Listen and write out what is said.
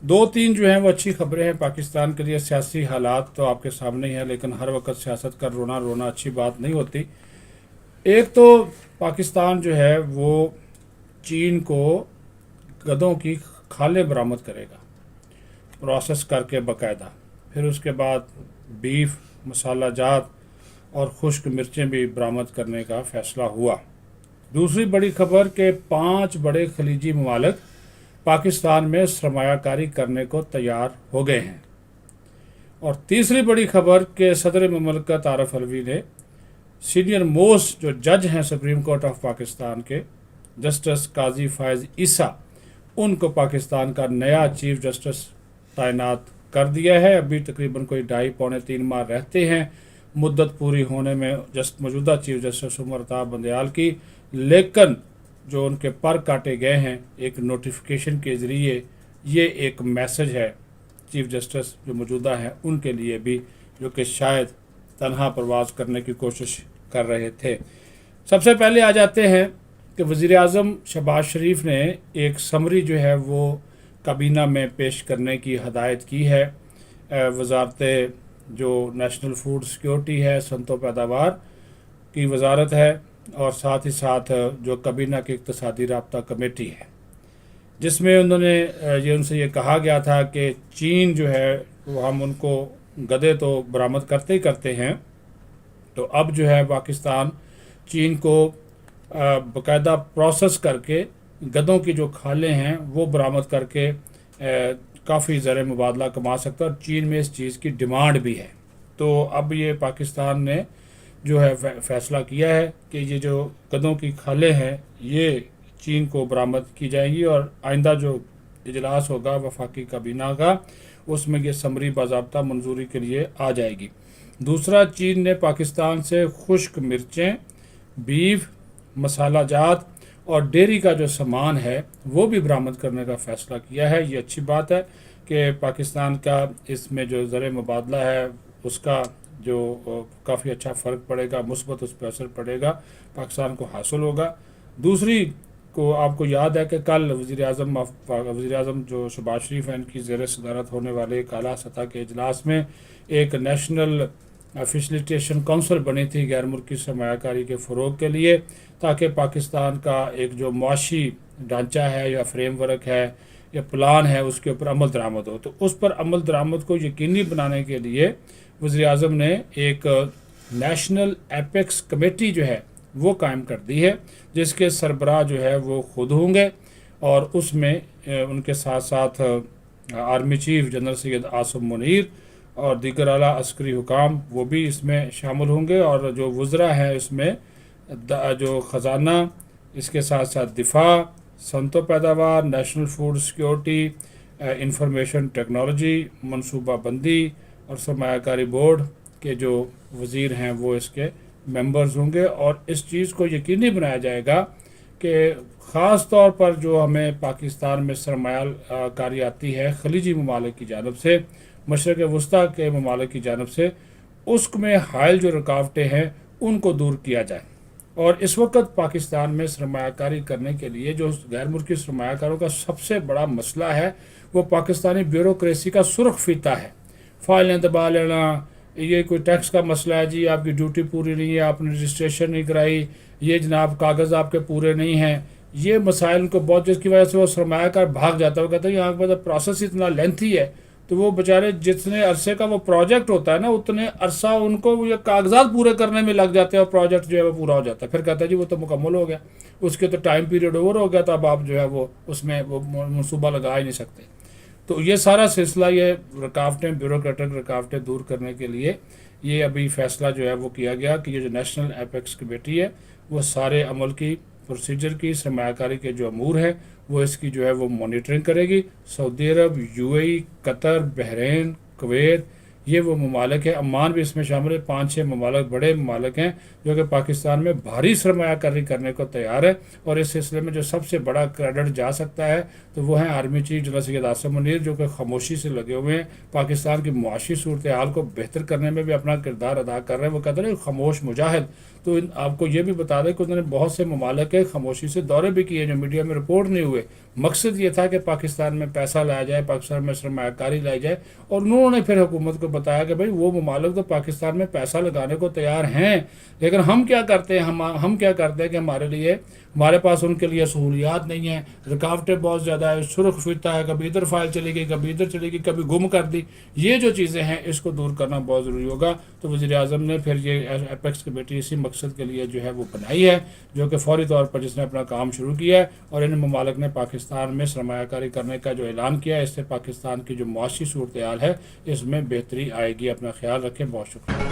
दो तीन जो हैं वो अच्छी खबरें हैं पाकिस्तान के लिए। सियासी हालात तो आपके सामने ही है, लेकिन हर वक्त सियासत का रोना रोना अच्छी बात नहीं होती। एक तो पाकिस्तान जो है वो चीन को गधों की खालें बरामद करेगा, प्रोसेस करके बाकायदा। फिर उसके बाद बीफ, मसाला जात और खुश्क मिर्चें भी बरामद करने का फैसला हुआ। दूसरी बड़ी खबर के 5 बड़े खलीजी ममालिक पाकिस्तान में सरमायाकारी करने को तैयार हो गए हैं। और तीसरी बड़ी खबर के सदर ममलकत आरिफ अलवी ने सीनियर मोस्ट जो जज हैं सुप्रीम कोर्ट ऑफ पाकिस्तान के, जस्टिस काजी फायज ईसा, उनको पाकिस्तान का नया चीफ जस्टिस तैनात कर दिया है। अभी तकरीबन कोई 2.5-3 माह रहते हैं मुद्दत पूरी होने में मौजूदा चीफ जस्टिस उमर अता बंदयाल की, लेकिन जो उनके पर काटे गए हैं एक नोटिफिकेशन के ज़रिए, ये एक मैसेज है चीफ जस्टिस जो मौजूदा हैं उनके लिए भी, जो कि शायद तनहा परवाज़ करने की कोशिश कर रहे थे। सबसे पहले आ जाते हैं कि वज़ीर आज़म शहबाज शरीफ ने एक समरी जो है वो काबीना में पेश करने की हदायत की है। वजारत जो नेशनल फूड सिक्योरिटी है, सनतो पैदावार की वजारत है, और साथ ही साथ जो काबीना की इक़्तिसादी राब्ता कमेटी है, जिसमें उनसे ये कहा गया था कि चीन जो है वो हम उनको गधे तो बरामद करते ही करते हैं, तो अब जो है पाकिस्तान चीन को बाकायदा प्रोसेस करके गधों की जो खालें हैं वो बरामद करके काफ़ी ज़र मुबादला कमा सकता है, और चीन में इस चीज़ की डिमांड भी है। तो अब ये पाकिस्तान ने जो है फैसला किया है कि ये जो गधों की खालें हैं ये चीन को बरामद की जाएंगी, और आइंदा जो इजलास होगा वफाकी काबीना का, उसमें ये समरी बाज़ाब्ता मंजूरी के लिए आ जाएगी। दूसरा, चीन ने पाकिस्तान से खुश्क मिर्चें, बीफ, मसाला जात और डेयरी का जो सामान है वो भी बरामद करने का फ़ैसला किया है। ये अच्छी बात है कि पाकिस्तान का इसमें जो ज़र मुबादला है उसका जो काफ़ी अच्छा फ़र्क पड़ेगा, मुस्बत उस पर असर पड़ेगा, पाकिस्तान को हासिल होगा। दूसरी को आपको याद है कि कल वज़ीर आज़म जो शहबाज शरीफ हैं इनकी ज़ेर सदारत होने वाले एक आला सतह के इजलास में एक नेशनल फैसिलिटेशन काउंसिल बनी थी गैर मुल्की सरमायाकारी के फ़रोग के लिए, ताकि पाकिस्तान का एक जो मुआशी ढांचा है या फ्रेमवर्क है या प्लान है उसके ऊपर अमल दरामद हो। तो उस पर अमल दरामद को यकीनी बनाने के लिए वज़ीर आज़म ने एक नेशनल एपेक्स कमेटी जो है वो कायम कर दी है, जिसके सरबराह जो है वो खुद होंगे, और उसमें उनके साथ साथ army chief general Syed Asim Munir और दीगर आला अस्करी हुकाम वो भी इसमें शामिल होंगे, और जो वज़रा हैं इसमें जो ख़जाना, इसके साथ साथ दिफा, सनतो पैदावार, national food security, information technology, मनसूबा बंदी और सरमायाकारी बोर्ड के जो वज़ीर हैं वो इसके मेंबर्स होंगे। और इस चीज़ को यकीनी बनाया जाएगा कि ख़ास तौर पर जो हमें पाकिस्तान में सरमायाकारी आती है खलीजी ममालिक की जानब से, मशरक़ वस्ता के ममालिक की जानब से, उसमें हायल जो रुकावटें हैं उनको दूर किया जाए। और इस वक्त पाकिस्तान में सरमायाकारी करने के लिए जो गैर मुल्की सरमायाकारों का सबसे बड़ा मसला है वो पाकिस्तानी ब्यूरोक्रेसी का सुर्ख फीता है। फाइलें दबा लेना, ये कोई टैक्स का मसला है जी, आपकी ड्यूटी पूरी नहीं है, आपने रजिस्ट्रेशन नहीं कराई, ये जनाब कागज़ आपके पूरे नहीं हैं, ये मसाइल को बहुत, जिसकी वजह से वो सरमायाकार भाग जाता है। वो कहता है यहाँ पर प्रोसेस इतना लेंथी है, तो वो बेचारे जितने अरसे का वो प्रोजेक्ट होता है ना उतने अरसा उनको ये कागजात पूरे करने में लग जाते हैं, और प्रोजेक्ट जो है वो पूरा हो जाता है। फिर कहता है जी वो तो मुकम्मल हो गया, उसके तो टाइम पीरियड ओवर हो गया, तो अब आप जो है वो उसमें वो मनसूबा लगा ही नहीं सकते। तो ये सारा सिलसिला, ये रुकावटें, ब्यूरोक्रेटिक रुकावटें दूर करने के लिए ये अभी फ़ैसला जो है वो किया गया कि ये जो नेशनल एपेक्स कमेटी है वो सारे अमल की, प्रोसीजर की, सरमायाकारी के जो अमूर हैं वो इसकी जो है वो मॉनिटरिंग करेगी। सऊदी अरब, यूएई, कतर, बहरीन, कुवैत, ये वो ममालिक हैं, अम्मान भी इसमें शामिल है। 5-6 ममालिक बड़े ममालिक हैं जो कि पाकिस्तान में भारी सरमायाकारी करने को तैयार है। और इस सिलसिले में जो सबसे बड़ा क्रेडिट जा सकता है तो वो हैं army chief general Syed Asim Munir, जो कि खामोशी से लगे हुए हैं, पाकिस्तान की मुआशी सूरत हाल को बेहतर करने में भी अपना किरदार अदा कर रहे हैं। वो कहते हैं खामोश मुजाहिद, तो आपको ये भी बता दें कि उन्होंने बहुत से ममालिक के खामोशी से दौरे भी किए जो मीडिया में रिपोर्ट नहीं हुए। मकसद ये था कि पाकिस्तान में पैसा लाया जाए, पाकिस्तान में सरमायाकारी लाई जाए, और उन्होंने फिर हुकूमत को बताया कि भाई वो ममालिक तो पाकिस्तान में पैसा लगाने को तैयार हैं, लेकिन हम क्या करते हैं, हम क्या करते हैं कि हमारे पास उनके लिए सहूलियात नहीं है, रुकावटें बहुत ज़्यादा है, सुरख फिरता है, कभी इधर फाइल चली गई, कभी इधर चली गई, कभी गुम कर दी। ये जो चीज़ें हैं इसको दूर करना बहुत ज़रूरी होगा। तो वज़ीर आज़म ने फिर ये एपेक्स कमेटी इसी मकसद के लिए जो है वो बनाई है, जो कि फौरी तौर पर जिसने अपना काम शुरू किया है, और इन ममालिक ने पाकिस्तान में सरमायाकारी करने का जो ऐलान किया है, इससे पाकिस्तान की जो मुआशी सूरत हाल है इसमें बेहतरी आएगी। अपना ख्याल रखें, बहुत शुक्रिया।